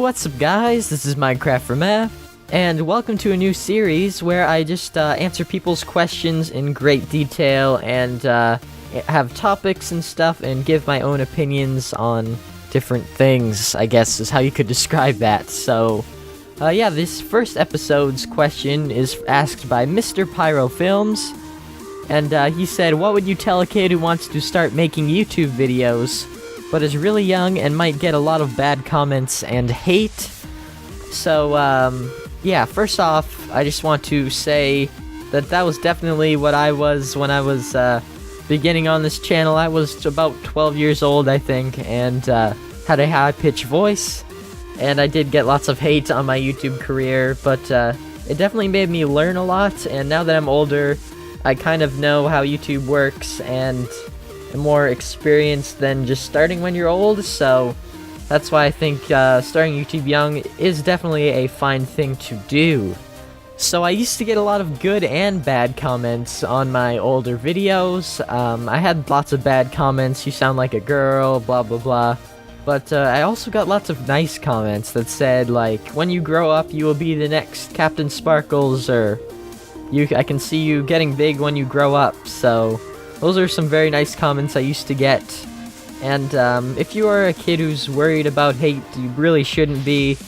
what's up guys, this is MehCraft for Meh, and welcome to a new series where I just answer people's questions in great detail and have topics and stuff and give my own opinions on different things, I guess is how you could describe that. So, yeah, this first episode's question is asked by Mr. Pyro Films, and he said, what would you tell a kid who wants to start making YouTube videos, but is really young and might get a lot of bad comments and hate? So, yeah, first off, I just want to say that that was definitely what I was when I was, beginning on this channel. I was about 12 years old, I think, and, had a high-pitched voice, and I did get lots of hate on my YouTube career, but, it definitely made me learn a lot, and now that I'm older, I kind of know how YouTube works, and more experienced than just starting when you're old, so that's why I think starting YouTube young is definitely a fine thing to do. So I used to get a lot of good and bad comments on my older videos. I had lots of bad comments, you sound like a girl, blah blah blah, but I also got lots of nice comments that said, like, when you grow up you will be the next Captain Sparkles, or I can see you getting big when you grow up. So those are some very nice comments I used to get, and if you are a kid who's worried about hate, you really shouldn't be.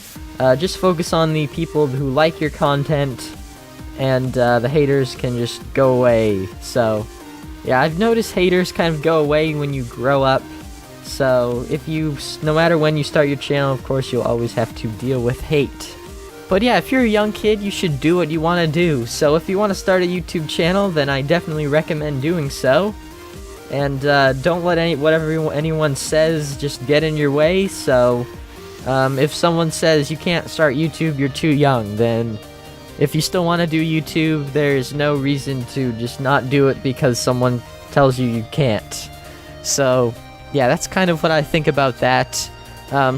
Just focus on the people who like your content, and the haters can just go away. So, yeah, I've noticed haters kind of go away when you grow up, so no matter when you start your channel, of course, you'll always have to deal with hate. But yeah, if you're a young kid, you should do what you want to do. So if you want to start a YouTube channel, then I definitely recommend doing so. And don't let whatever anyone says just get in your way. So if someone says you can't start YouTube, you're too young, then if you still want to do YouTube, there's no reason to just not do it because someone tells you can't. So yeah, that's kind of what I think about that.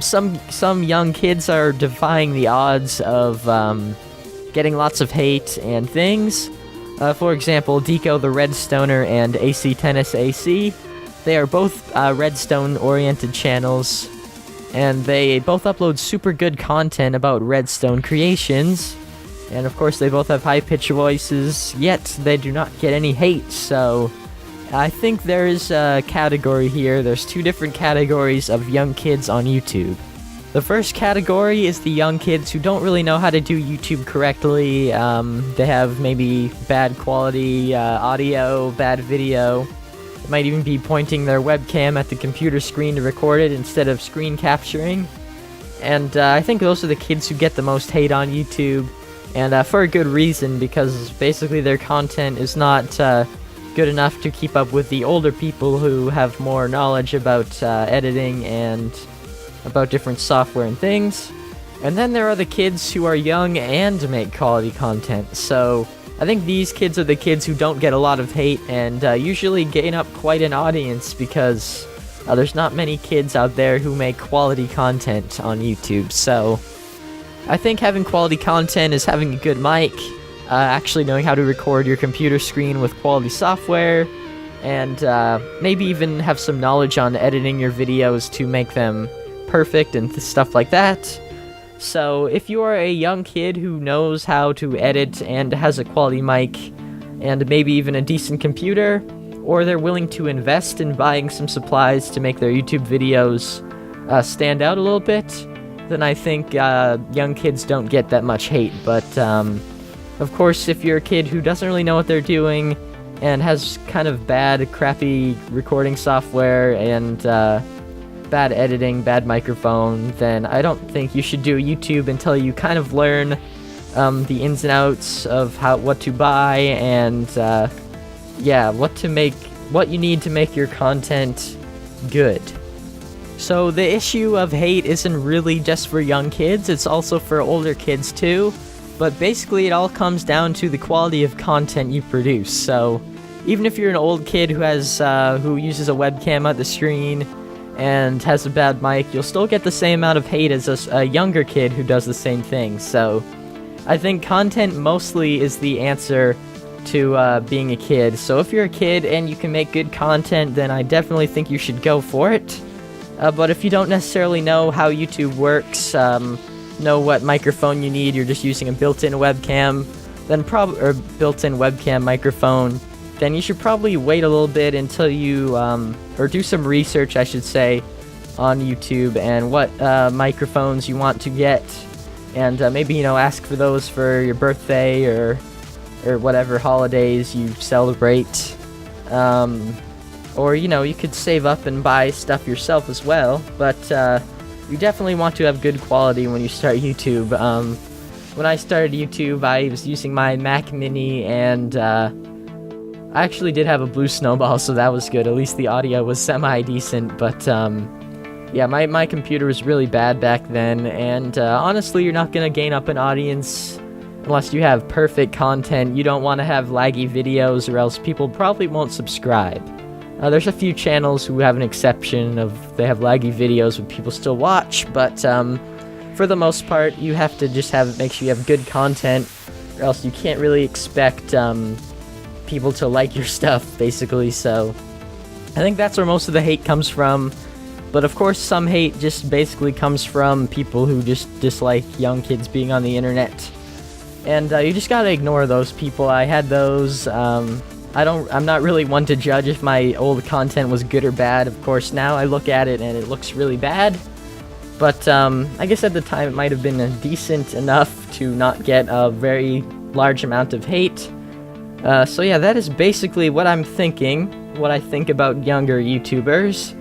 Some young kids are defying the odds of getting lots of hate and things. For example, Deco the Redstoner and AC Tennis AC. They are both Redstone-oriented channels, and they both upload super good content about Redstone creations. And of course, they both have high-pitched voices, yet they do not get any hate. So I think there is a category here. There's two different categories of young kids on YouTube. The first category is the young kids who don't really know how to do YouTube correctly. They have maybe bad quality audio, bad video. They might even be pointing their webcam at the computer screen to record it instead of screen capturing. And I think those are the kids who get the most hate on YouTube, and for a good reason, because basically their content is not good enough to keep up with the older people who have more knowledge about editing and about different software and things. And then there are the kids who are young and make quality content. So I think these kids are the kids who don't get a lot of hate and usually gain up quite an audience, because there's not many kids out there who make quality content on YouTube. So I think having quality content is having a good mic, actually knowing how to record your computer screen with quality software, and maybe even have some knowledge on editing your videos to make them perfect and stuff like that. So if you are a young kid who knows how to edit and has a quality mic and maybe even a decent computer, or they're willing to invest in buying some supplies to make their YouTube videos stand out a little bit, then I think young kids don't get that much hate. But of course, if you're a kid who doesn't really know what they're doing and has kind of bad, crappy recording software and bad editing, bad microphone, then I don't think you should do YouTube until you kind of learn the ins and outs of what to buy and yeah, what you need to make your content good. So the issue of hate isn't really just for young kids, it's also for older kids too. But basically it all comes down to the quality of content you produce. So even if you're an old kid who uses a webcam at the screen and has a bad mic, you'll still get the same amount of hate as a younger kid who does the same thing. So I think content mostly is the answer to being a kid. So if you're a kid and you can make good content, then I definitely think you should go for it. But if you don't necessarily know how YouTube works, know what microphone you need, you're just using a built-in webcam, then or built-in webcam microphone, then you should probably wait a little bit until you, or do some research, I should say, on YouTube and what microphones you want to get, and maybe, you know, ask for those for your birthday or whatever holidays you celebrate. Or, you know, you could save up and buy stuff yourself as well, but you definitely want to have good quality when you start YouTube. When I started YouTube, I was using my Mac Mini, and I actually did have a blue snowball, so that was good. At least the audio was semi-decent, but yeah, my computer was really bad back then, and honestly, you're not gonna gain up an audience unless you have perfect content. You don't want to have laggy videos, or else people probably won't subscribe. There's a few channels who have an exception of they have laggy videos but people still watch, but for the most part, you have to just make sure you have good content, or else you can't really expect people to like your stuff, basically. So I think that's where most of the hate comes from. But of course, some hate just basically comes from people who just dislike young kids being on the internet. And you just gotta ignore those people. I had those. I'm not really one to judge if my old content was good or bad. Of course, now I look at it and it looks really bad. But I guess at the time it might have been decent enough to not get a very large amount of hate. So yeah, that is basically what I'm thinking, what I think about younger YouTubers.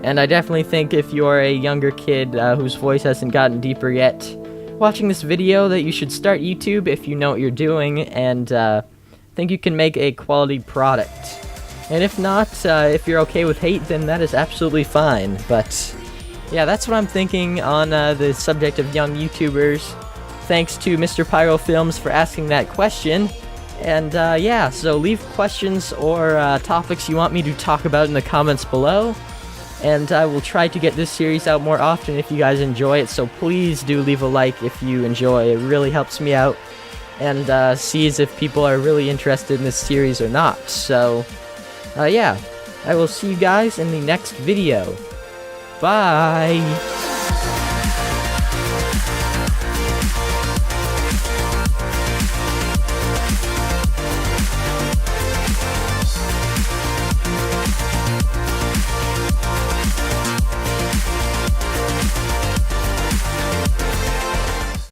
And I definitely think if you're a younger kid whose voice hasn't gotten deeper yet, watching this video, that you should start YouTube if you know what you're doing, and think you can make a quality product. And if not, if you're okay with hate, then that is absolutely fine. But yeah, that's what I'm thinking on the subject of young YouTubers. Thanks to Mr. Pyro Films for asking that question. And yeah, so leave questions or topics you want me to talk about in the comments below. And I will try to get this series out more often if you guys enjoy it, so please do leave a like if you enjoy. It really helps me out, and sees if people are really interested in this series or not. So yeah, I will see you guys in the next video. Bye!